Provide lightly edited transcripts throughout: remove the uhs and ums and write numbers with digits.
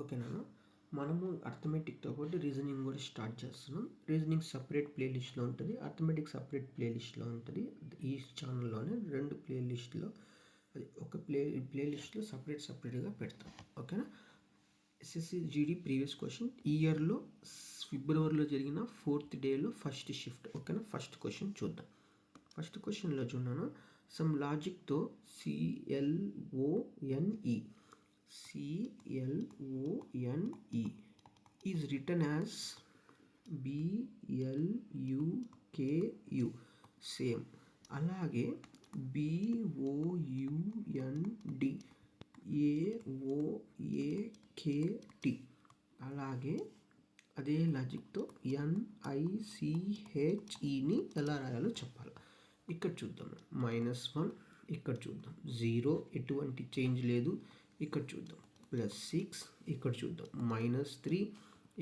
ఓకేనా? మనము అర్థమెటిక్తో పాటు రీజనింగ్ కూడా స్టార్ట్ చేస్తున్నాం. రీజనింగ్ సపరేట్ ప్లేలిస్ట్లో ఉంటుంది, అర్థమెటిక్ సపరేట్ ప్లేలిస్ట్లో ఉంటుంది. ఈ ఛానల్లోనే 2 ప్లేలిస్ట్లో అది ఒక ప్లేలిస్ట్లో సపరేట్గా పెడతాం. ఓకేనా? ఎస్ఎస్సి జీడీ ప్రీవియస్ క్వశ్చన్ ఈ ఇయర్లో ఫిబ్రవరిలో జరిగిన 4th డేలో ఫస్ట్ షిఫ్ట్. ఓకేనా? ఫస్ట్ క్వశ్చన్ చూద్దాం. ఫస్ట్ క్వశ్చన్లో చూన్నాను, సమ్ లాజిక్తో CLONE is written as BLUKU same. అలాగే BOUND AOAKT అలాగే అదే లాజిక్తో NICHEని ఎలా రాయాలో చెప్పాలి. ఇక్కడ చూద్దాం -1, ఇక్కడ చూద్దాం 0, ఎటువంటి చేంజ్ లేదు. ఇక్కడ చూద్దాం +6, ఇక్కడ చూద్దాం -3,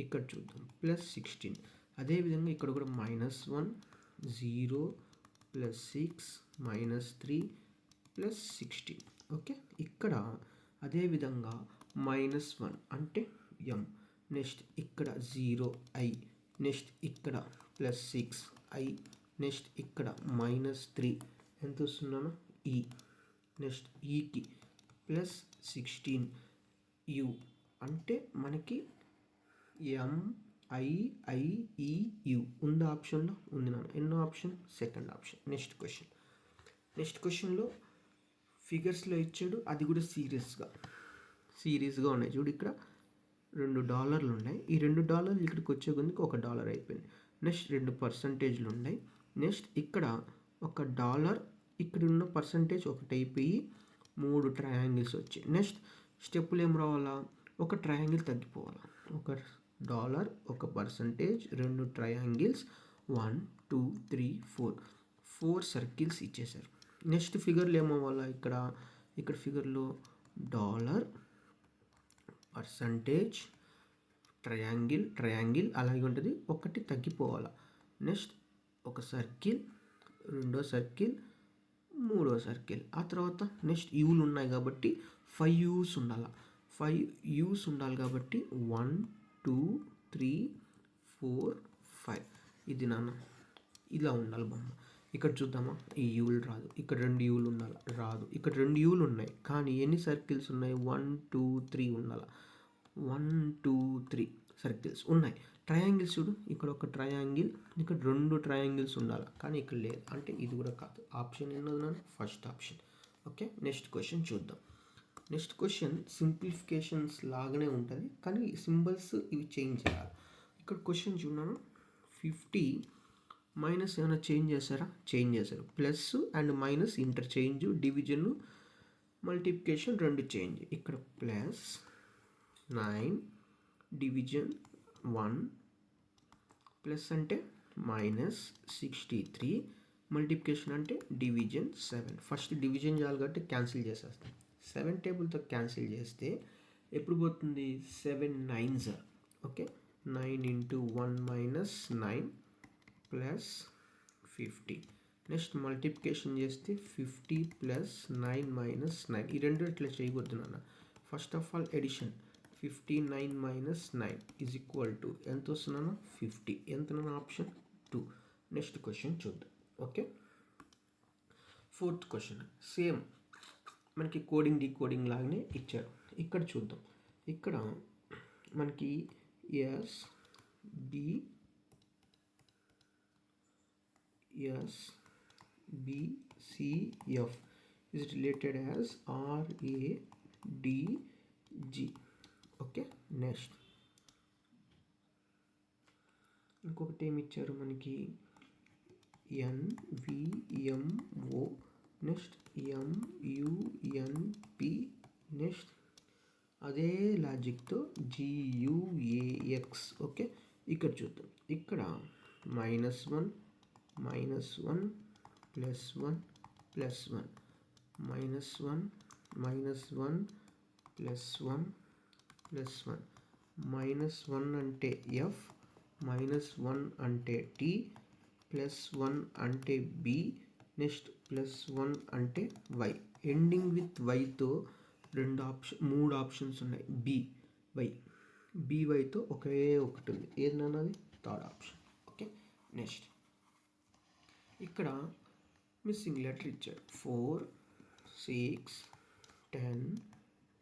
ఇక్కడ చూద్దాం +16. అదేవిధంగా ఇక్కడ కూడా -1, 0, +6, -3, +16. ఓకే, ఇక్కడ అదేవిధంగా -1 అంటే M, నెక్స్ట్ ఇక్కడ 0I, నెక్స్ట్ ఇక్కడ +6I, నెక్స్ట్ ఇక్కడ -3 ఎంత వస్తున్నాను E, నెక్స్ట్ ఈకి +16U అంటే మనకి MIIEU ఉంది. ఆప్షన్లో ఉంది నాన్న. ఎన్నో ఆప్షన్? Second option. నెక్స్ట్ క్వశ్చన్లో ఫిగర్స్లో ఇచ్చాడు, అది కూడా సిరీస్గా ఉన్నాయి. చూడు, ఇక్కడ $2 ఉన్నాయి. ఈ $2 ఇక్కడికి వచ్చే కొద్దికి $1 అయిపోయింది. నెక్స్ట్ 2% ఉన్నాయి. నెక్స్ట్ ఇక్కడ $1, ఇక్కడ ఉన్న పర్సంటేజ్ ఒకటి అయిపోయి 3 ట్రయాంగిల్స్ వచ్చాయి. నెక్స్ట్ స్టెప్పులు ఏం రావాలా? ఒక ట్రయాంగిల్ తగ్గిపోవాలా. $1, ఒక పర్సంటేజ్, 2 ట్రయాంగిల్స్, 1 2 3 4 సర్కిల్స్ ఇచ్చేసారు. నెక్స్ట్ ఫిగర్లు ఏమవ్వాలా? ఇక్కడ ఫిగర్లో $, పర్సంటేజ్, ట్రయాంగిల్ అలాగే ఉంటుంది, ఒకటి తగ్గిపోవాలా. నెక్స్ట్ ఒక సర్కిల్, రెండో సర్కిల్, మూడో సర్కిల్. ఆ తర్వాత నెక్స్ట్ యూలు ఉన్నాయి కాబట్టి 5 యూస్ ఉండాలి. 5 యూస్ ఉండాలి కాబట్టి 1 2 3 4 5. ఇది నాన్న ఇలా ఉండాలి బొమ్మ. ఇక్కడ చూద్దామా, ఈ యూలు రాదు. ఇక్కడ 2 యూలు ఉండాలి, రాదు. ఇక్కడ 2 యూలు ఉన్నాయి కానీ ఎన్ని సర్కిల్స్ ఉన్నాయి? 1 2 3 ఉండాలి. 1 2 3 సర్కిల్స్ ఉన్నాయి. ట్రయాంగిల్స్ చూడు, ఇక్కడ ఒక ట్రయాంగిల్, ఇక్కడ 2 ట్రయాంగిల్స్ ఉండాలి కానీ ఇక్కడ లేదు. అంటే ఇది కూడా కాదు. ఆప్షన్ ఏంటన్నా? First option. Okay, next question చూద్దాం. నెక్స్ట్ క్వశ్చన్ సింప్లిఫికేషన్స్ లాగానే ఉంటుంది కానీ సింబల్స్ ఇవి చేంజ్ చేయాలి. ఇక్కడ క్వశ్చన్ చూడాను, 50 మైనస్ ఏమైనా చేంజ్ చేశారా? చేంజ్ చేశారు. Plus and minus interchange, division, multiplication 2 change. ఇక్కడ +9 డివిజన్ 1 ప్లస్ అంటే -63 మల్టిప్లికేషన్ అంటే డివిజన్ 7. ఫస్ట్ డివిజన్ చేయాలి కాబట్టి క్యాన్సిల్ చేసేస్తాం. 7 టేబుల్తో క్యాన్సిల్ చేస్తే ఎప్పుడు పోతుంది? 7 9s. ఓకే, 9 × 1 - 9 + 50. నెక్స్ట్ మల్టిప్లికేషన్ చేస్తే 50 + 9 - 9. ఈ రెండు ఇట్లా చేయబోతున్నాను. ఫస్ట్ ఆఫ్ ఆల్ ఎడిషన్ 59 - 9 = ఎంత వస్తున్నాను? 50. ఎంతనన్నా? ఆప్షన్ 2. నెక్స్ట్ క్వశ్చన్ చూద్దాం. ఓకే, 4th క్వశ్చన్ సేమ్ మనకి కోడింగ్ డీకోడింగ్ లాగానే ఇచ్చారు. ఇక్కడ చూద్దాం. ఇక్కడ మనకి SBCF is related as RADG. Okay, next ఇంకొకటి ఏమి ఇచ్చారు మనకి? NVMO, నెక్స్ట్ MUNP, నెక్స్ట్ అదే లాజిక్తో GUAX. ఓకే, ఇక్కడ చూద్దాం. ఇక్కడ -1 -1 +1 +1 -1 -1 +1 +1 -1 అంటే F, -1 అంటే T, +1 అంటే B, నెక్స్ట్ +1 అంటే Y. ఎండింగ్ విత్ Yతో 3 ఆప్షన్స్ ఉన్నాయి. B వై, బీవైతో ఒకే ఒకటి ఉంది, ఏదన్నది థర్డ్ ఆప్షన్. ఓకే, నెక్స్ట్ ఇక్కడ మిస్సింగ్ లెటర్ ఇచ్చాడు. 4, 6, 10,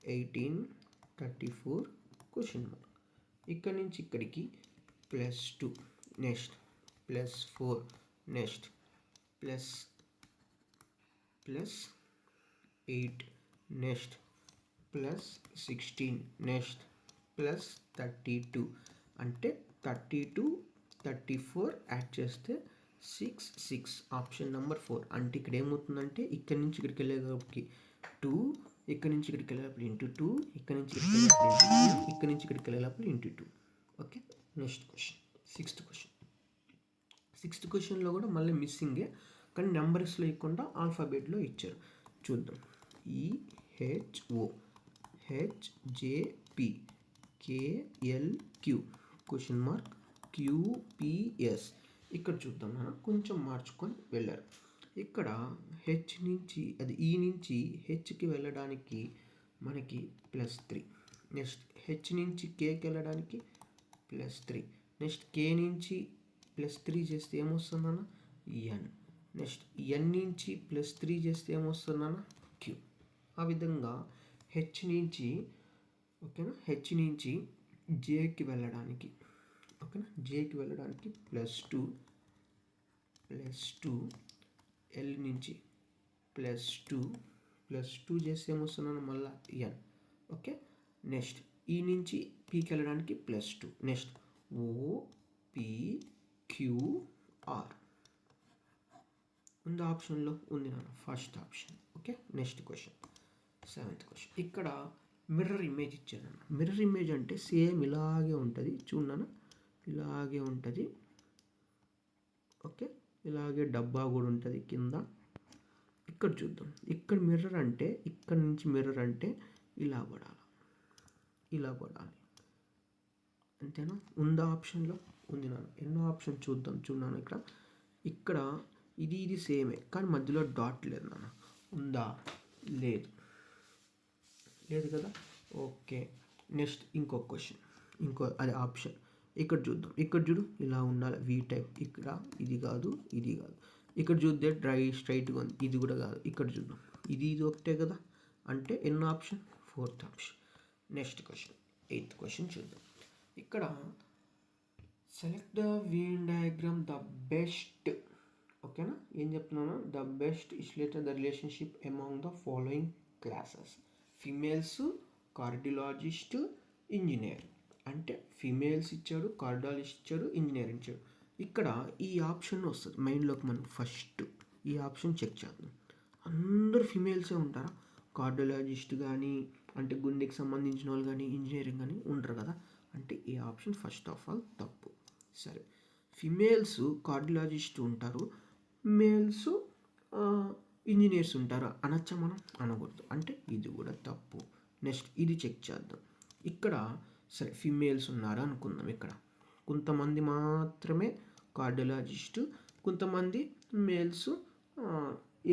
18, 34 క్వశ్చన్ మార్క్. ఇక్కడ నుంచి ఇక్కడికి +2, నెక్స్ట్ +4, నెక్స్ట్ +8, నెక్స్ట్ +16, నెక్స్ట్ +32. అంటే 32, 34 యాడ్ చేస్తే 6 ఆప్షన్ నెంబర్ 4. అంటే ఇక్కడ ఏమవుతుందంటే ఇక్కడి నుంచి ఇక్కడికి వెళ్ళేటప్పటికి 2, ఇక్కడ నుంచి ఇక్కడికి వెళ్ళేటప్పుడు ×2, ఇక్కడ నుంచి ఇక్కడికి వెళ్ళేటప్పుడు ×2, ఇక్కడ నుంచి ఇక్కడికి వెళ్ళేటప్పుడు ×2. ఓకే, నెక్స్ట్ క్వశ్చన్, సిక్స్త్ క్వశ్చన్లో కూడా మళ్ళీ మిస్సింగే, కానీ నెంబర్స్లో ఇవ్వకుండా ఆల్ఫాబెట్లో ఇచ్చారు. చూద్దాం. EHO, HJP, KLQ question mark, QPS. ఇక్కడ చూద్దాం, మనం కొంచెం మార్చుకొని వెళ్ళారు. ఇక్కడ హెచ్ నుంచి అది ఈ నుంచి హెచ్కి వెళ్ళడానికి మనకి +3, నెక్స్ట్ హెచ్ నుంచి కేకి వెళ్ళడానికి +3, నెక్స్ట్ కే నుంచి +3 చేస్తే ఏమొస్తుందన్న ఎన్, నెక్స్ట్ ఎన్ నుంచి +3 చేస్తే ఏమొస్తుందన్న క్యూ. ఆ విధంగా హెచ్ నుంచి, ఓకేనా, హెచ్ నుంచి జేకి వెళ్ళడానికి, ఓకేనా, జేకి వెళ్ళడానికి +2, ఎల్ నుంచి +2 చేస్తే ఏమొస్తున్నాను మళ్ళీ ఎన్. ఓకే, నెక్స్ట్ ఈ నుంచి పీకి వెళ్ళడానికి +2, నెక్స్ట్ OPQR ఉంది ఆప్షన్లో, ఉంది నాన్న first option. Okay, next question, 7th question. ఇక్కడ మిర్రర్ ఇమేజ్ ఇచ్చాను. మిర్రర్ ఇమేజ్ అంటే సేమ్ ఇలాగే ఉంటుంది, చూడన్నా ఇలాగే ఉంటుంది. ఓకే, ఇలాగే డబ్బా కూడా ఉంటుంది కింద. ఇక్కడ చూద్దాం, ఇక్కడ మిర్రర్ అంటే ఇక్కడ నుంచి మిర్రర్ అంటే ఇలా పడాలి, ఇలా పడాలి, అంతేనా? ఉందా ఆప్షన్లో? ఉంది నాన్న. ఎన్నో ఆప్షన్ చూడన్నాను. ఇక్కడ ఇది సేమే, కానీ మధ్యలో డాట్ లేదు నాన్న. ఉందా? లేదు కదా. ఓకే, నెక్స్ట్ ఇంకో క్వశ్చన్, అది ఆప్షన్. ఇక్కడ చూద్దాం, ఇక్కడ చూడు ఇలా ఉండాలి, వి టైప్. ఇక్కడ ఇది కాదు, ఇది కాదు. ఇక్కడ చూద్దే స్ట్రైట్గా ఉంది, ఇది కూడా కాదు. ఇక్కడ చూద్దాం, ఇది ఒకటే కదా. అంటే ఎన్నో option? 4th option. Next question, 8th question చూద్దాం. ఇక్కడ select the Venn diagram the best. ఓకేనా, ఏం చెప్తున్నాను? The best illustrates the relationship among the following classes. Females, cardiologist, engineer. అంటే ఫిమేల్స్ ఇచ్చాడు, కార్డియాలజిస్ట్ ఇచ్చాడు, ఇంజనీర్ ఇచ్చాడు. ఇక్కడ ఈ ఆప్షన్ వస్తుంది మైండ్లోకి. మనం ఫస్ట్ ఈ ఆప్షన్ చెక్ చేద్దాం. అందరు ఫిమేల్సే ఉంటారా? కార్డియాలజిస్ట్ కానీ, అంటే గుండెకి సంబంధించిన వాళ్ళు కానీ, ఇంజనీరింగ్ కానీ ఉంటారు కదా. అంటే ఈ ఆప్షన్ ఫస్ట్ ఆఫ్ ఆల్ తప్పు. సరే, ఫిమేల్స్ కార్డియాలజిస్ట్ ఉంటారు, మేల్స్ ఇంజనీర్స్ ఉంటారు అనొచ్చా? మనం అనకూడదు. అంటే ఇది కూడా తప్పు. నెక్స్ట్ ఇది చెక్ చేద్దాం. ఇక్కడ సరే ఫిమేల్స్ ఉన్నారు అనుకుందాం. ఇక్కడ కొంతమంది మాత్రమే కార్డియాలజిస్ట్, కొంతమంది మేల్స్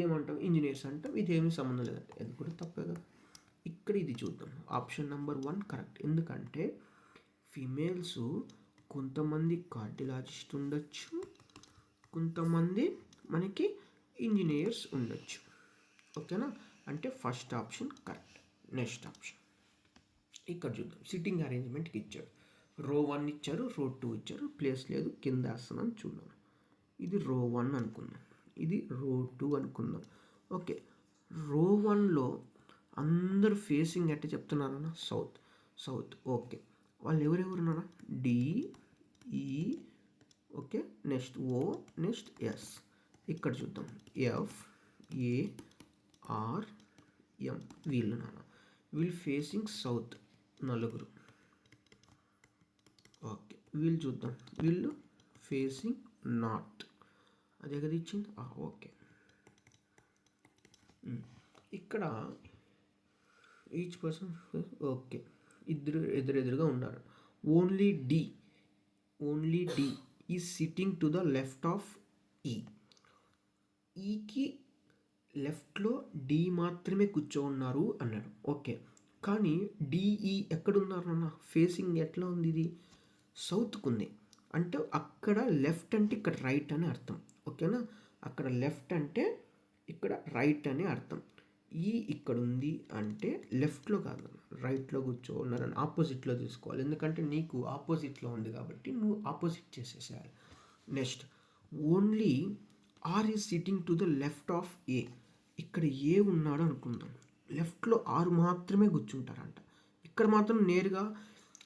ఏమంటాం ఇంజనీర్స్ అంటాం. ఇదేమీ సంబంధం లేదంటే అది కూడా తప్పే కదా. ఇక్కడ ఇది చూద్దాం, ఆప్షన్ నెంబర్ 1 కరెక్ట్. ఎందుకంటే ఫిమేల్స్ కొంతమంది కార్డియాలజిస్ట్ ఉండొచ్చు, కొంతమంది మనకి ఇంజనీర్స్ ఉండొచ్చు. ఓకేనా, అంటే first option correct. Next option ఇక్కడ చూద్దాం. సిట్టింగ్ అరేంజ్మెంట్కి ఇచ్చాడు. రో 1 ఇచ్చారు, రో 2 ఇచ్చారు. ప్లేస్ లేదు, కింద వేస్తున్నాను చూద్దాం. ఇది రో 1 అనుకుందాం, ఇది రో 2 అనుకుందాం. ఓకే, రో 1లో అందరు ఫేసింగ్ ఎట్ట చెప్తున్నారన్న? సౌత్. ఓకే, వాళ్ళు ఎవరెవరున్నారా? DE, okay, next O, next S. ఇక్కడ చూద్దాం, FARM వీళ్ళు ఫేసింగ్ సౌత్, నలుగురు. ఓకే, వీళ్ళు చూద్దాం, వీళ్ళు ఫేసింగ్ నార్త్. అదే కదా ఇచ్చింది. ఓకే, ఇక్కడ ఈచ్ పర్సన్ ఓకే ఎదురెదురుగా ఉన్నారు. Only D is sitting to the left of ఈకి లెఫ్ట్లో డి మాత్రమే కూర్చోన్నారు అన్నాడు. ఓకే, కానీ డిఈ ఎక్కడున్నారు అన్న? ఫేసింగ్ ఎట్లా ఉంది? ఇది సౌత్కు ఉంది. అంటే అక్కడ లెఫ్ట్ అంటే ఇక్కడ రైట్ అని అర్థం. ఓకేనా? అక్కడ లెఫ్ట్ అంటే ఇక్కడ రైట్ అని అర్థం. ఈ ఇక్కడ ఉంది అంటే లెఫ్ట్లో కాదు, రైట్లో కూర్చోన్నారని ఆపోజిట్లో తీసుకోవాలి. ఎందుకంటే నీకు ఆపోజిట్లో ఉంది కాబట్టి నువ్వు ఆపోజిట్ చేసేసేయాలి. Next, only R is sitting to the left of A. ఇక్కడ ఏ ఉన్నాడు అనుకుందాం, లెఫ్ట్లో ఆరు మాత్రమే కూర్చుంటారంట. ఇక్కడ మాత్రం నేరుగా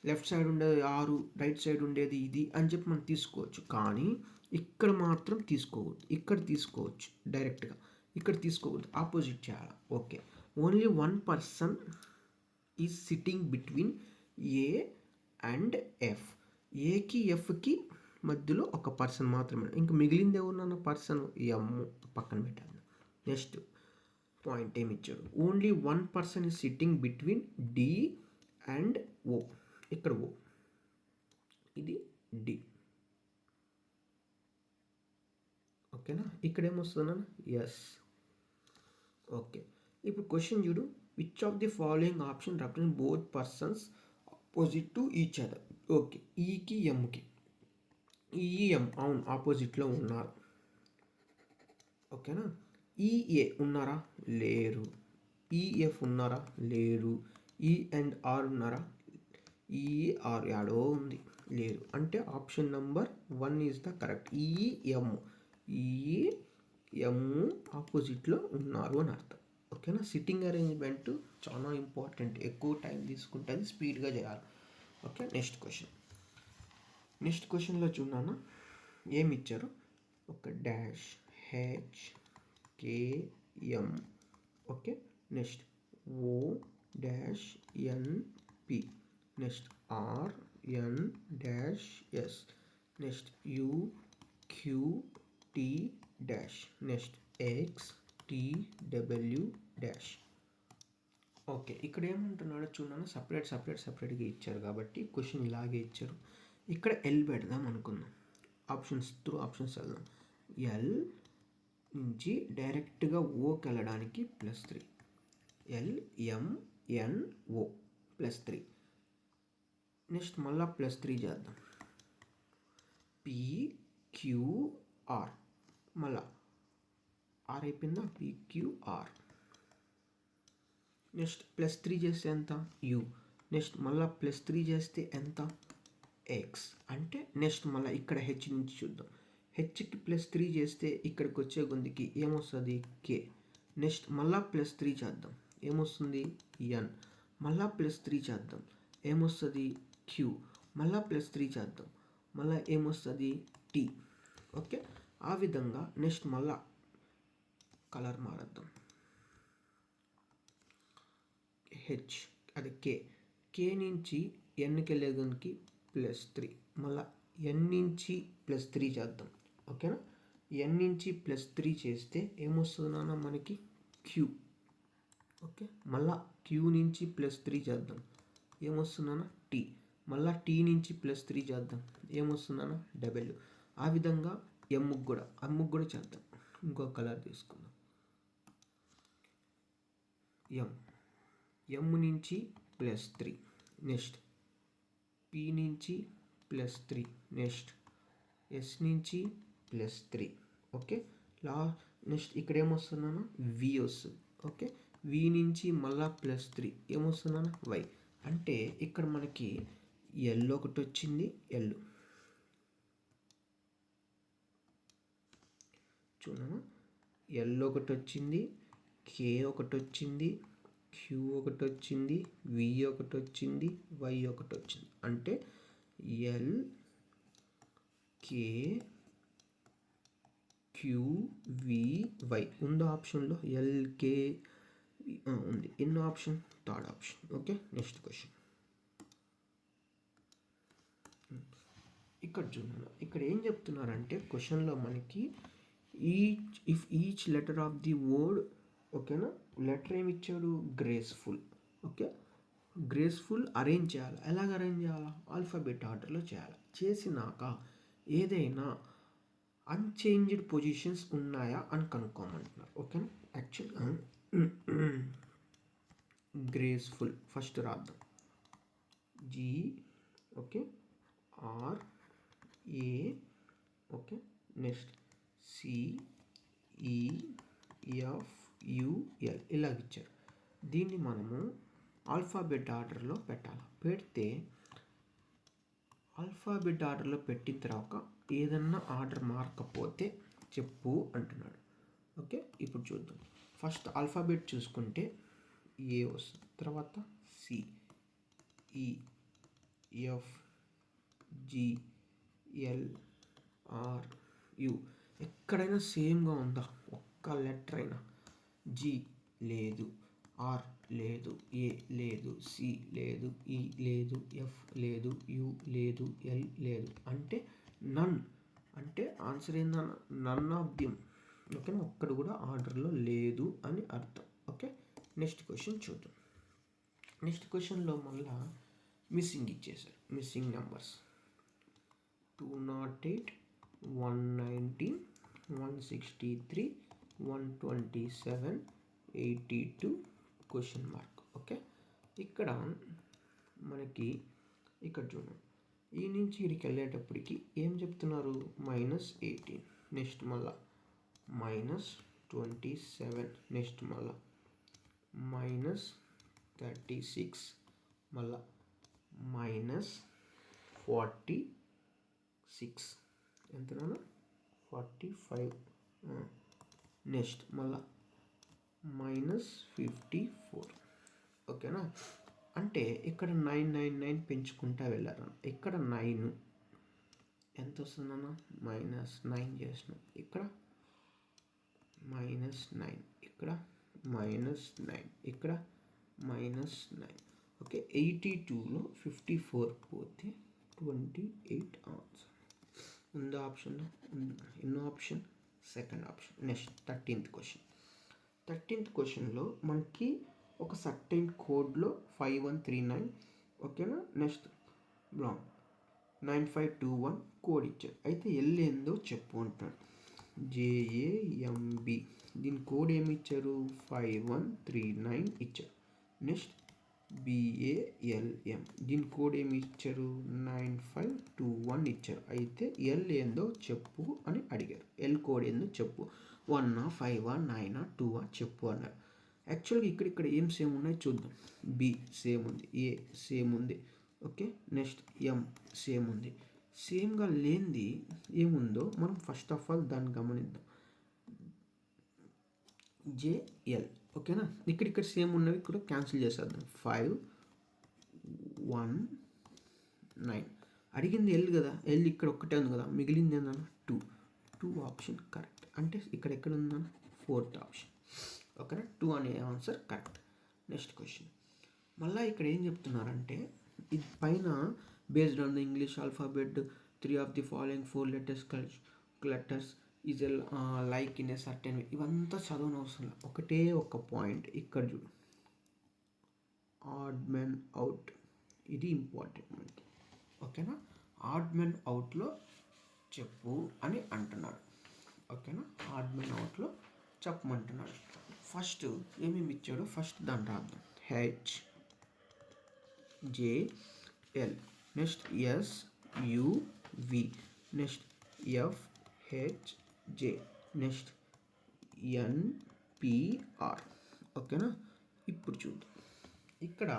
లెఫ్ట్ సైడ్ ఉండేది ఆరు, రైట్ సైడ్ ఉండేది ఇది అని చెప్పి మనం తీసుకోవచ్చు. కానీ ఇక్కడ మాత్రం తీసుకోవద్దు. ఇక్కడ తీసుకోవచ్చు డైరెక్ట్గా, ఇక్కడ తీసుకోవద్దు, ఆపోజిట్ చేయాలి. Okay, only one person is sitting between A and F. ఏకి ఎఫ్కి మధ్యలో ఒక పర్సన్ మాత్రమే. ఇంకా మిగిలింది ఎవరున్నా పర్సన్ ఎమ్ పక్కన పెట్టాను. నెక్స్ట్ పాయింట్ ఏమి ఇచ్చాడు? Only one person is sitting between D and O. ఇక్కడ ఓ, ఇది డి. ఓకేనా? ఇక్కడ ఏమొస్తుందన్నా? ఎస్. ఓకే, ఇప్పుడు క్వశ్చన్ చూడు. Which of the following option represent both persons opposite to each other. Okay, ఈకి ఎమ్కి, ఈఎం అవును ఆపోజిట్లో ఉన్నారు. ఓకేనా? ఈఏ ఉన్నారా? లేరు. ఈఎఫ్ ఉన్నారా? లేరు. ఈ అండ్ ఆర్ ఉన్నారా? ఈఆర్ యాడో ఉంది, లేరు. అంటే option number 1 is the correct. EM, EM ఆపోజిట్లో ఉన్నారు అని అర్థం. ఓకేనా? సిట్టింగ్ అరేంజ్మెంట్ చాలా ఇంపార్టెంట్. ఎక్కువ టైం తీసుకుంటే అది స్పీడ్గా చేయాలి. ఓకే, నెక్స్ట్ క్వశ్చన్లో చూడానా ఏమి ఇచ్చారు? ఒక dash H KM. Okay, next O dash NP, next R N dash S, next U Q T dash, next X T W dash. Okay, ఇక్కడ ఏమంటున్నాడో చూడాలి. సపరేట్గా ఇచ్చారు కాబట్టి క్వశ్చన్ ఇలాగే ఇచ్చారు. ఇక్కడ ఎల్ పెడదాం అనుకుందాం. ఆప్షన్స్ వెళ్దాం. ఎల్ నుంచి డైరెక్ట్గా ఓకి వెళ్ళడానికి +3. LMNO +3. నెక్స్ట్ మళ్ళా +3 చేద్దాం. PQR, మళ్ళా ఆర్ అయిపోయిందా? PQR. నెక్స్ట్ +3 చేస్తే ఎంత? U. నెక్స్ట్ మళ్ళా +3 చేస్తే ఎంత? X. అంటే నెక్స్ట్ మళ్ళీ ఇక్కడ హెచ్ నుంచి చూద్దాం. హెచ్కి +3 చేస్తే ఇక్కడికి వచ్చే గుందికి ఏమొస్తుంది? K. నెక్స్ట్ మళ్ళా +3 చేద్దాం, ఏమొస్తుంది? N. మళ్ళా +3 చేద్దాం, ఏమొస్తుంది? Q. మళ్ళా +3 చేద్దాం, మళ్ళీ ఏమొస్తుంది? T. ఓకే, ఆ విధంగా నెక్స్ట్ మళ్ళా కలర్ మారద్దాం. హెచ్ అది కే నుంచి ఎన్కి వెళ్ళేదానికి +3, మళ్ళీ ఎన్ నుంచి +3 చేద్దాం. ఓకేనా? ఎన్ నుంచి +3 చేస్తే ఏమొస్తుంది నాన్న మనకి? క్యూ. ఓకే, మళ్ళా క్యూ నుంచి +3 చేద్దాం, ఏమొస్తుందన్నా? టీ. మళ్ళీ టీ నుంచి +3 చేద్దాం, ఏమొస్తుందన్నా? డబ్ల్యూ. ఆ విధంగా ఎమ్ముకు కూడా చేద్దాం. ఇంకో కలర్ తీసుకుందాం. ఎం నుంచి +3, నెక్స్ట్ పి నుంచి +3, నెక్స్ట్ ఎస్ నుంచి +3. ఓకే, నెక్స్ట్ ఇక్కడ ఏమొస్తుందన్నా? వి వస్తుంది. ఓకే, వి నుంచి మళ్ళా +3 ఏమొస్తుందన్నా? వై. అంటే ఇక్కడ మనకి ఎల్ ఒకటి వచ్చింది, ఎల్ చూడనా, ఎల్ ఒకటి వచ్చింది, కే ఒకటి వచ్చింది, క్యూ ఒకటి వచ్చింది, వి ఒకటి వచ్చింది, వై ఒకటి వచ్చింది. అంటే L K Q V Y ఉందో ఆప్షన్లో? ఎల్కే ఉంది. ఎన్నో option? Third option. Okay, next question. ఇక్కడ చూడాలి. ఇక్కడ ఏం చెప్తున్నారంటే క్వశ్చన్లో మనకి if each letter of the word, ఓకేనా, లెటర్ ఏమి ఇచ్చాడు? గ్రేస్ఫుల్. ఓకే, గ్రేస్ఫుల్ అరేంజ్ చేయాలి. ఎలాగ అరేంజ్ చేయాలా? ఆల్ఫాబెట్ ఆర్డర్లో చేయాలి. చేసినాక ఏదైనా అన్చేంజ్డ్ పొజిషన్స్ ఉన్నాయా అని కనుక్కోమంటున్నారు. ఓకేనా? యాక్చువల్గా గ్రేస్ఫుల్ ఫస్ట్ రాద్దాం. G okay R A okay next CEFUL ఇలాగ ఇచ్చారు. దీన్ని మనము ఆల్ఫాబెట్ ఆర్డర్లో పెట్టాలి. పెడితే ఆల్ఫాబెట్ ఆర్డర్లో పెట్టిన తర్వాత ఏదన్నా ఆర్డర్ మారకపోతే చెప్పు అంటున్నాడు. ఓకే ఇప్పుడు చూద్దాం. ఫస్ట్ ఆల్ఫాబెట్ చూసుకుంటే ఏ వస్తుంది, తర్వాత C, E, F, G, L, R, U. ఎక్కడైనా సేమ్గా ఉందా? ఒక్క లెటర్ అయినా. జి లేదు, ఆర్ లేదు, ఏ లేదు, సి లేదు, ఈ లేదు, ఎఫ్ లేదు, యు లేదు, ఎల్ లేదు. అంటే నన్. అంటే ఆన్సర్ ఏందన్న? None of them. ఓకేనా? ఒక్కడు కూడా ఆర్డర్లో లేదు అని అర్థం. ఓకే నెక్స్ట్ క్వశ్చన్ చూద్దాం. నెక్స్ట్ క్వశ్చన్లో మళ్ళా మిస్సింగ్ ఇచ్చేసారు. Missing numbers 208, 119, 163, 127, 82 question mark. Okay ఇక్కడ మనకి ఇక్కడ చూడండి, ఈ నుంచి ఇక్కడికి వెళ్ళేటప్పటికి ఏం చెప్తున్నారు? -18. నెక్స్ట్ మళ్ళా -27. నెక్స్ట్ మళ్ళా -36. మళ్ళా -46. ఎంతనా? 45. నెక్స్ట్ మళ్ళా -54. ఓకేనా? అంటే ఇక్కడ 999 పెంచుకుంటా వెళ్ళారు. ఇక్కడ 9 ఎంత వస్తుందన్న? -9 చేసిన. ఇక్కడ -9, ఇక్కడ -9, ఇక్కడ -9. ఓకే 82లో 54 పోతే 28 ఆన్సర్ ఉందా? ఆప్షన్లో ఎన్నో option? Second option. Next 13th question. 13th క్వశ్చన్లో మనకి ఒక సర్టైన్ కోడ్లో 5139 ఓకేనా. నెక్స్ట్ బ్లాంక్ 9521 కోడ్ ఇచ్చారు. అయితే ఎల్ ఏందో చెప్పు అంటాడు. JAMB దీని కోడ్ ఏమి ఇచ్చారు? 5139 ఇచ్చారు. నెక్స్ట్ BALM దీని కోడ్ ఏమి ఇచ్చారు? 9521 ఇచ్చారు. అయితే ఎల్ ఏందో చెప్పు అని అడిగారు. ఎల్ కోడ్ ఏందో చెప్పు. 1, 5, 9, 2 చెప్పు అన్నారు. యాక్చువల్గా ఇక్కడ ఏం సేమ్ ఉన్నాయి చూద్దాం. బి సేమ్ ఉంది, ఏ సేమ్ ఉంది. ఓకే నెక్స్ట్ ఎం సేమ్ ఉంది. సేమ్గా లేనిది ఏముందో మనం ఫస్ట్ ఆఫ్ ఆల్ దాన్ని గమనిద్దాం. JL ఓకేనా. ఇక్కడ సేమ్ ఉన్నవి కూడా క్యాన్సిల్ చేసేద్దాం. 5, 1, 9 అడిగింది ఎల్ కదా. ఎల్ ఇక్కడ ఒక్కటే ఉంది కదా, మిగిలింది ఏందన్నా? 2 ఆప్షన్ కరెక్ట్. అంటే ఇక్కడ ఎక్కడ ఉందన్న? 4th option. ఓకేనా 2 అనే ఆన్సర్ కరెక్ట్. నెక్స్ట్ క్వశ్చన్ మళ్ళీ ఇక్కడ ఏం చెప్తున్నారంటే ఇది పైన based on the English alphabet 3 of the following 4 letters is like in a certain వే. ఇవంతా చదవని అవసరం లేదు. ఒకటే ఒక పాయింట్ ఇక్కడ చూడు, ఆడ్ మెన్ అవుట్. ఇది ఇంపార్టెంట్ మనకి. ఓకేనా ఆడ్ మెన్ అవుట్లో చెప్పు అని అంటున్నాడు. ఓకేనా ఆడ్ మెన్ అవుట్లో చెప్పమంటున్నాడు. ఫస్ట్ ఏమేమి ఇచ్చాడో ఫస్ట్ దాన్ని రాద్దాం. HJL next SUV next FHJ next NPR. ఓకేనా ఇప్పుడు చూద్దాం. ఇక్కడ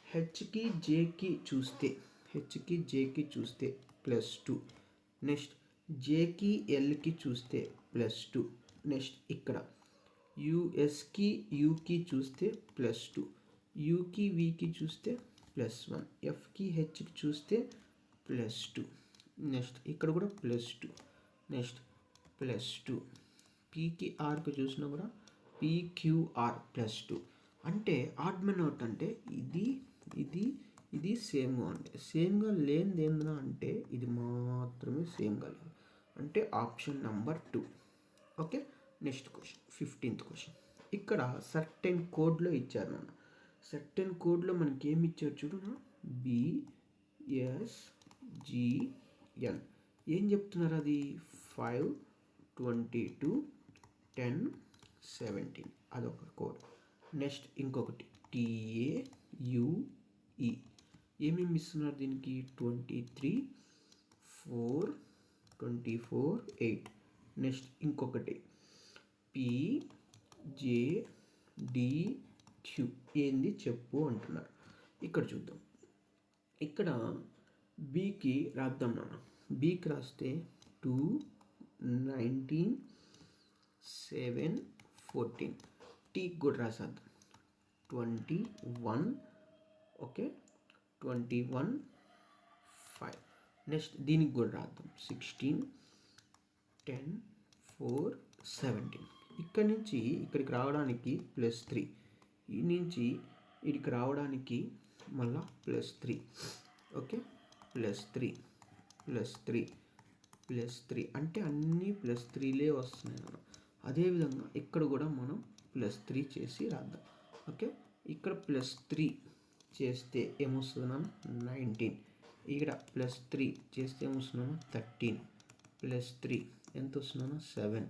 హెచ్కి జేకి చూస్తే +2. నెక్స్ట్ జేకి ఎల్కి చూస్తే +2. నెక్స్ట్ ఇక్కడ యుఎస్కి యూకి చూస్తే +2. యూకి వికి చూస్తే +1. ఎఫ్కి హెచ్కి చూస్తే +2. నెక్స్ట్ ఇక్కడ కూడా +2. నెక్స్ట్ +2. పీకి ఆర్కి చూసినా కూడా PQR +2. అంటే ఆడ్ మెన్ అవుట్ అంటే ఇది సేమ్గా ఉంది. సేమ్గా లేనిది ఏంద్రా అంటే ఇది మాత్రమే సేమ్గా లేదు. అంటే option number 2. Okay next question 15th question. ఇక్కడ సర్టెన్ కోడ్లో ఇచ్చారు నాన్న. సర్టెన్ కోడ్లో మనకి ఏమి ఇచ్చారు చూడు. BSGN ఏం చెప్తున్నారు? అది 5, 22, 10, 17 అదొక కోడ్. నెక్స్ట్ ఇంకొకటి TAUE. ఏమేమి ఇస్తున్నారు దీనికి? 23, 4, 24, 8. నెక్స్ట్ ఇంకొకటి PJDQ. ఏంది చెప్పు అంటున్నారు. ఇక్కడ చూద్దాం. ఇక్కడ బీకి రాద్దాం నాన్న. బీకి రాస్తే 2, 19, 7, 14. టీకి కూడా రాసేద్దాం 21. ఓకే, 21, 5. నెక్స్ట్ దీనికి కూడా రాద్దాం 16, 10, 4, 17. ఇక్కడ నుంచి ఇక్కడికి రావడానికి +3. ఈ నుంచి ఇక్కడికి రావడానికి మళ్ళా +3. ఓకే, +3, +3, +3 అంటే అన్నీ +3లే వస్తున్నాయి మనం. అదేవిధంగా ఇక్కడ కూడా మనం +3 చేసి రాద్దాం. ఓకే, ఇక్కడ +3 చేస్తే ఏమొస్తుందన్నా 19. ఇక్కడ +3 చేస్తే ఏమొస్తుందన్నా 13. +3 ఎంత వస్తుందన్నా 7.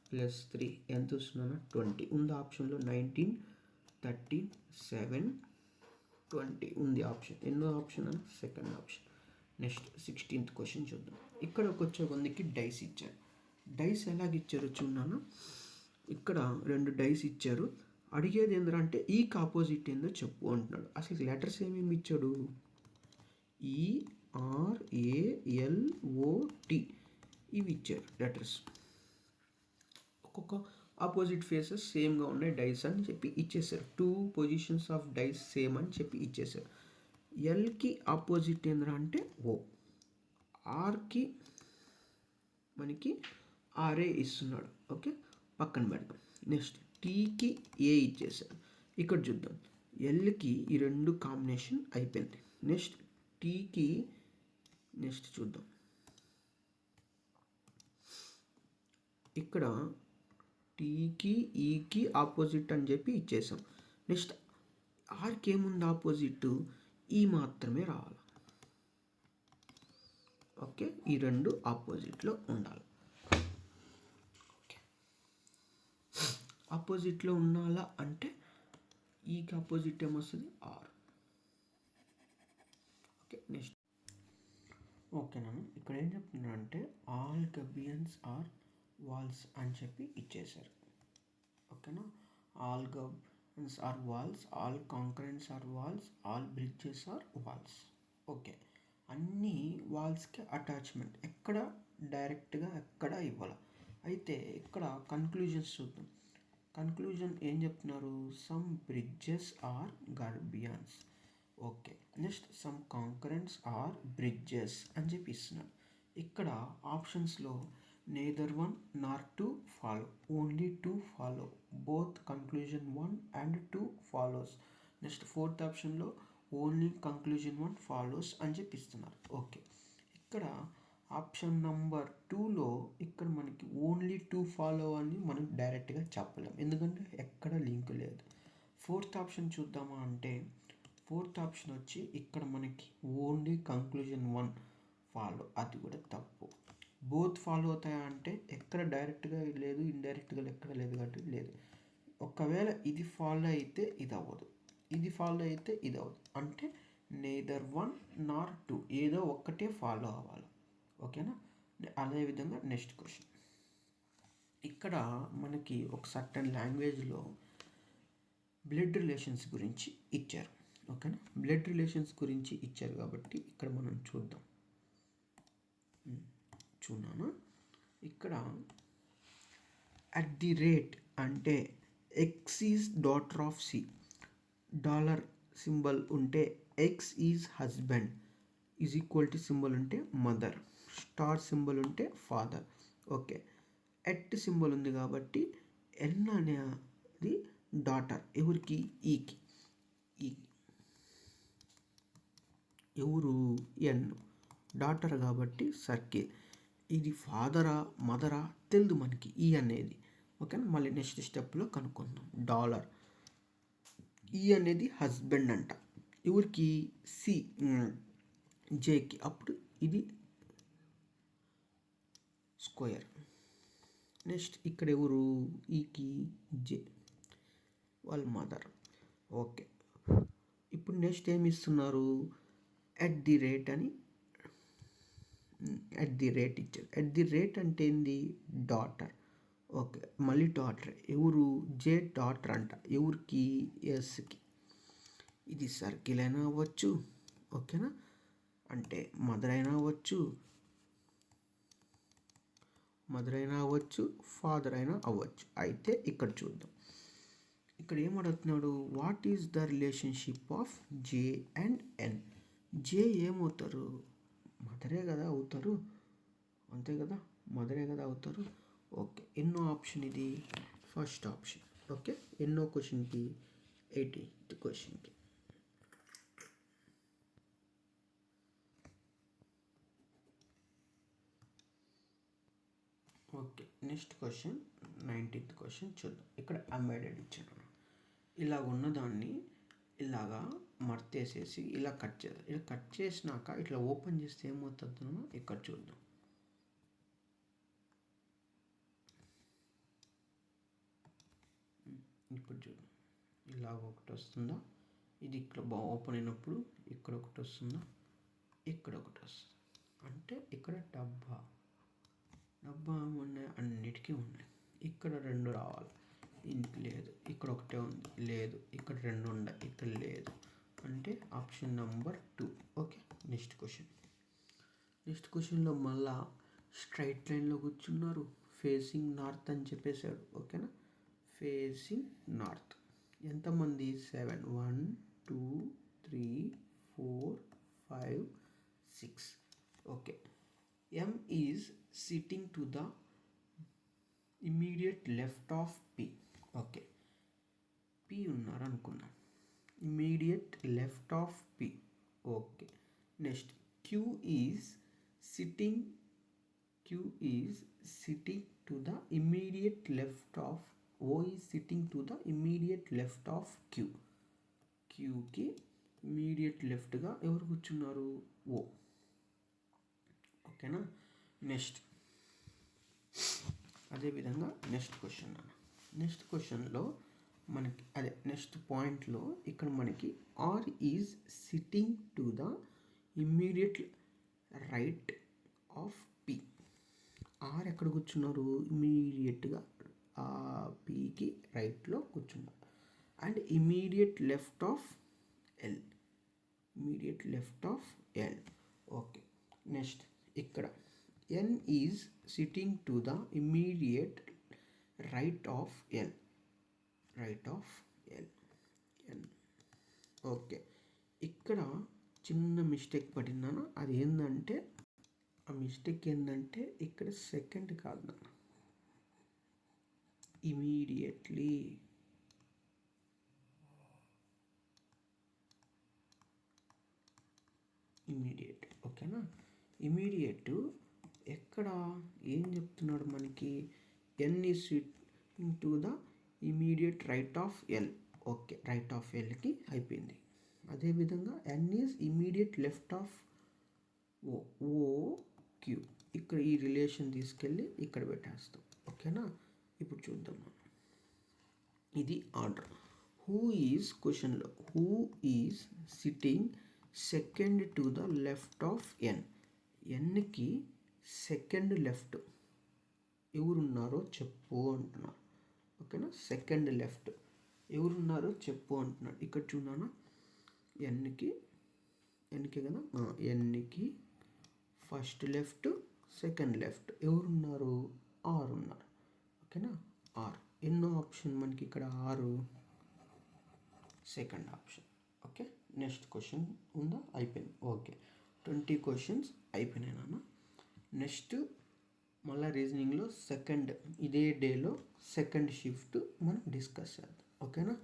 +3 ఎంత వస్తుందన్నా 20. ఉంది ఆప్షన్లో 19, 13, 7, 20 ఉంది ఆప్షన్. ఎన్నో ఆప్షన్ అన్న? Second option. Next 16th question చూద్దాం. ఇక్కడికి వచ్చే కొందికి డైస్ ఇచ్చారు. డైస్ ఎలాగిచ్చారో చూడాను. ఇక్కడ 2 డైస్ ఇచ్చారు. అడిగేది ఏంటంటే ఈకి ఆపోజిట్ ఏందో చెప్పు అంటున్నాడు. అసలు లెటర్స్ ఏమేమి ఇచ్చాడు? ERALOT ఇవి ఇచ్చారు లెటర్స్. ఒక్కొక్క ఆపోజిట్ ఫేసెస్ సేమ్గా ఉన్నాయి డైస్ అని చెప్పి ఇచ్చేసారు. 2 పొజిషన్స్ ఆఫ్ డైస్ సేమ్ అని చెప్పి ఇచ్చేసారు. ఎల్కి ఆపోజిట్ ఏంద్రా అంటే ఓ. ఆర్కి మనకి ఆర్ఏ ఇస్తున్నాడు. ఓకే, పక్కన పెడదాం. నెక్స్ట్ టీకి ఏ ఇచ్చేసాడు. ఇక్కడ చూద్దాం. ఎల్కి ఈ 2 కాంబినేషన్ అయిపోయింది. నెక్స్ట్ టీకి నెక్స్ట్ చూద్దాం. ఇక్కడ టీకి ఈకి ఆపోజిట్ అని చెప్పి ఇచ్చేసాం. నెక్స్ట్ ఆర్కి ఏముంది ఆపోజిట్? ఈ మాత్రమే రావాలి. ఓకే, ఈ 2 ఆపోజిట్లో ఉండాలి. ఓకే, ఆపోజిట్లో ఉండాలా అంటే ఈకి ఆపోజిట్ ఏమొస్తుంది? ఆర్. ఓకే, నెక్స్ట్ ఓకేనా. ఇక్కడ ఏం చెప్తున్నా అంటే ఆల్ గబియన్స్ ఆర్ వాల్స్ అని చెప్పి ఇచ్చేసారు. ఓకేనా, all gabions are walls, all concurrents are walls, all bridges are walls. Okay, అన్నీ వాల్స్కి అటాచ్మెంట్. ఎక్కడ డైరెక్ట్గా ఎక్కడ ఇవ్వాలి. అయితే ఇక్కడ కన్క్లూజన్స్ చూద్దాం. కన్క్లూజన్ ఏం చెప్తున్నారు? Some bridges are gabions. Okay, next some concurrents are bridges అని చెప్పి ఇస్తున్నారు. ఇక్కడ ఆప్షన్స్లో neither 1 nor 2 follow, only 2 follow, both conclusion 1 and 2 follows. Next 4th ఆప్షన్లో ఓన్లీ కంక్లూజన్ 1 ఫాలోస్ అని చెప్పి ఇస్తున్నారు. ఓకే, ఇక్కడ ఆప్షన్ నెంబర్ 2లో ఇక్కడ మనకి ఓన్లీ 2 ఫాలో అని మనం డైరెక్ట్గా చెప్పలేం, ఎందుకంటే ఎక్కడ లింక్ లేదు. 4th ఆప్షన్ చూద్దామా అంటే 4th ఆప్షన్ వచ్చి ఇక్కడ మనకి ఓన్లీ కంక్లూజన్ 1 ఫాలో, అది కూడా తప్పు. బోత్ ఫాలో అవుతాయా అంటే ఎక్కడ డైరెక్ట్గా లేదు, ఇండైరెక్ట్గా ఎక్కడ లేదు కాబట్టి లేదు. ఒకవేళ ఇది ఫాలో అయితే ఇది అవ్వదు, ఇది ఫాలో అయితే ఇది అవ్వదు. అంటే నెయిదర్ 1 నార్ 2 ఏదో ఒక్కటే ఫాలో అవ్వాలి. ఓకేనా. అదేవిధంగా నెక్స్ట్ క్వశ్చన్. ఇక్కడ మనకి ఒక సర్టన్ లాంగ్వేజ్లో బ్లడ్ రిలేషన్స్ గురించి ఇచ్చారు. ఓకేనా, బ్లడ్ రిలేషన్స్ గురించి ఇచ్చారు కాబట్టి ఇక్కడ మనం చూద్దాం. చూడాను. ఇక్కడ @ అంటే X is daughter of C, dollar symbol ఉంటే X is husband, is equal to symbol ఉంటే మదర్, స్టార్ సింబల్ ఉంటే ఫాదర్. ఓకే, ఎట్ సింబల్ ఉంది కాబట్టి ఎన్ అనేది డాటర్. ఎవరికి? ఈకి. ఈ ఎవరు? ఎన్ డాటర్ కాబట్టి సర్కిల్. ఇది ఫాదరా మదరా తెలియదు మనకి ఈ అనేది. ఓకేనా, మళ్ళీ నెక్స్ట్ స్టెప్లో కనుక్కుందాం. డాలర్. ఈ అనేది హస్బెండ్ అంట. ఎవరికి? సి, జేకి. అప్పుడు ఇది స్క్వేర్. నెక్స్ట్ ఇక్కడ ఎవరు? ఈకి జే వాళ్ళ మదర్. ఓకే, ఇప్పుడు నెక్స్ట్ ఏమి ఇస్తున్నారు, ఎట్ ది రేట్ అని, ఎట్ ది రేట్ ఇచ్చారు. ఎట్ ది రేట్ అంటే ఏంది, డాటర్. ఓకే, మళ్ళీ డాటర్ ఎవరు, జే డాటర్ అంట, ఎవరికి, ఎస్కి. ఇది సర్కిల్ అయినా అవ్వచ్చు, ఓకేనా, అంటే మదర్ అయినా అవ్వచ్చు, ఫాదర్ అయినా అవ్వచ్చు. అయితే ఇక్కడ చూద్దాం, ఇక్కడ ఏమడుగుతున్నాడు, what is the relationship of J and N. J ఏమవుతారు, మదరే కదా అవుతారు, అంతే కదా, మదరే కదా అవుతారు. ఓకే, ఎన్నో ఆప్షన్ ఇది, ఫస్ట్ ఆప్షన్. ఓకే, ఎన్నో క్వశ్చన్కి, 18th క్వశ్చన్కి. Okay, next question 19th question చూద్దాం. ఇక్కడ ఎంబెడెడ్ ఇచ్చాను. ఇలా ఉన్నదాన్ని ఇలాగా మర్తేసేసి ఇలా కట్ చేయాలి. ఇలా కట్ చేసినాక ఇట్లా ఓపెన్ చేస్తే ఏమవుతుందో ఇక్కడ చూద్దాం. ఇప్పుడు చూద్దాం, ఇలా ఒకటి వస్తుందా, ఇది ఇక్కడ ఓపెన్ అయినప్పుడు ఇక్కడ ఒకటి వస్తుందా, ఇక్కడ ఒకటి వస్తుంది. అంటే ఇక్కడ డబ్బా ఉన్నాయి, అన్నిటికీ ఉన్నాయి. ఇక్కడ 2 రావాలి, ఇంటి లేదు, ఇక్కడ ఒకటే ఉంది, లేదు, ఇక్కడ 2 ఉన్నాయి, ఇక్కడ లేదు, అంటే ఆప్షన్ నెంబర్ 2. ఓకే, నెక్స్ట్ క్వశ్చన్లో మళ్ళా స్ట్రైట్ లైన్లో కూర్చున్నారు, ఫేసింగ్ నార్త్ అని చెప్పేశాడు. ఓకేనా, ఫేసింగ్ నార్త్. ఎంతమంది, 7, 1 2 3 4 5 6. Okay, M is sitting to the immediate left of P. Okay, P ఉన్నారు అనుకున్నాం, immediate left of P. Okay, next Q is sitting to the immediate left of O is sitting to the immediate left of Q. Qకి immediate లెఫ్ట్గా ఎవరు కూర్చున్నారు, O. ఓకేనా, next అదేవిధంగా next క్వశ్చన్లో మనకి నెక్స్ట్ పాయింట్లో ఇక్కడ మనకి R is sitting to the immediate right of P. R ఎక్కడ కూర్చున్నారు, ఇమ్మీడియట్గా Pకి రైట్లో కూర్చున్నారు. And immediate left of L. Okay, next ఇక్కడ N is sitting to the immediate right of L. N. Okay, ఇక్కడ చిన్న మిస్టేక్ పడిందన్న, అది ఏంటంటే ఆ మిస్టేక్ ఏంటంటే ఇక్కడ సెకండ్ కాదు నాన్న, ఇమీడియట్లీ. ఓకేనా, ఇమీడియట్ ఎక్కడ ఏం చెప్తున్నాడు మనకి, N is sitting to the immediate right of L. Okay, right of Lకి అయిపోయింది. అదేవిధంగా N is immediate left of OQ. ఇక్కడ ఈ రిలేషన్ తీసుకెళ్ళి ఇక్కడ పెట్టేస్తాం. ఓకేనా, ఇప్పుడు చూద్దాం మనం, ఇది ఆర్డర్. క్వశ్చన్లో who is sitting second to the left of N. Nకి సెకండ్ లెఫ్ట్ ఎవరున్నారో చెప్పు అంటున్నారు. ఓకేనా, సెకండ్ లెఫ్ట్ ఎవరున్నారో చెప్పు అంటున్నాడు. ఇక్కడ చూడానా, ఎన్కి కదా, ఎన్కి ఫస్ట్ లెఫ్ట్, సెకండ్ లెఫ్ట్ ఎవరున్నారు, 6 ఉన్నారు. ఓకేనా, 6. ఎన్నో ఆప్షన్ మనకి ఇక్కడ 6, second option. Okay, next question ఉందా, అయిపోయింది. ఓకే, 20 క్వశ్చన్స్ అయిపోయినాయి నాన్న. నెక్స్ట్ మళ్ళీ రీజనింగ్లో ఇదే డేలో సెకండ్ షిఫ్ట్ మనం డిస్కస్ చేద్దాం. ఓకేనా.